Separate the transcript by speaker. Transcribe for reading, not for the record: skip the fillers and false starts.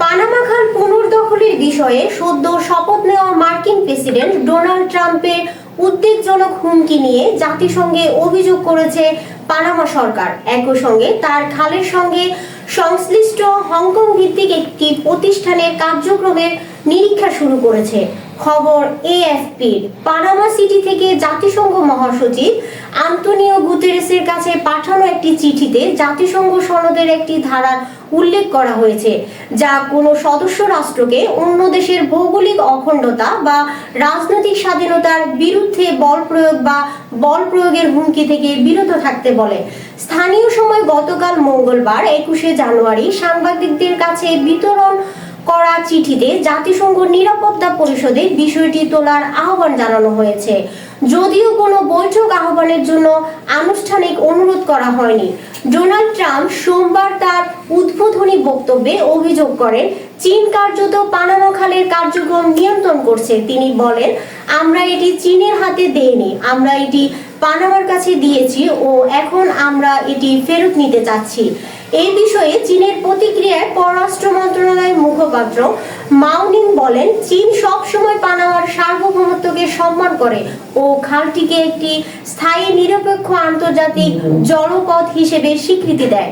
Speaker 1: Panama খাল পুনর্দখলের বিষয়ে সদ্য শপথ নেওয়া মার্কিন প্রেসিডেন্ট ডোনাল্ড ট্রাম্পের উদ্বেগজনক হুমকি নিয়ে জাতিসংঘে অভিযোগ করেছে পানামা সরকার। একই সঙ্গে তার খালের সঙ্গে সংশ্লিষ্ট হংকং ভিত্তিক একটি প্রতিষ্ঠানের কার্যক্রমের নিরীক্ষা শুরু করেছে। খবর এএফপির। পানামা সিটি থেকে জাতিসংঘ মহাসচিব আন্তোনিও গুতেরেসের কাছে পাঠানো একটি চিঠিতে জাতিসংঘ সনদের একটি ধারার উল্লেখ করা হয়েছে, যা কোনো সদস্য রাষ্ট্রকে অন্য দেশের ভৌগোলিক অখণ্ডতা বা রাজনৈতিক স্বাধীনতার বিরুদ্ধে বল প্রয়োগের হুমকি থেকে বিরত থাকতে বলে। স্থানীয় সময় গতকাল মঙ্গলবার 21শে জানুয়ারি সাংবাদিকদের কাছে বিতরণ করা চিঠিতে জাতিসংঘ নিরাপত্তা পরিষদে বিষয়টি তোলার আহ্বান জানানো হয়েছে, যদিও কোনো বৈঠক আহ্বানের জন্য আনুষ্ঠানিক অনুরোধ করা হয়নি। ডোনাল্ড ট্রাম্প সোমবার তার উদ্বোধনী বক্তব্যে অভিযোগ করেন, চীন কার্যত পানামা খালের কার্যক্রম নিয়ন্ত্রণ করছে। তিনি বলেন, আমরা এটি চীনের হাতে দেইনি, আমরা এটি পানামার কাছে দিয়েছি ও এখন আমরা এটি ফেরত নিতে চাচ্ছি। এই বিষয়ে চীনের প্রতিক্রিয়ায় পররাষ্ট্র মন্ত্রণালয়ের মুখপাত্র মাওনিং বলেন, চীন সবসময় পানামার সার্বভৌমত্বকে সম্মান করে ও খালটিকে একটি স্থায়ী নিরপেক্ষ আন্তর্জাতিক জলপথ হিসেবে স্বীকৃতি দেয়।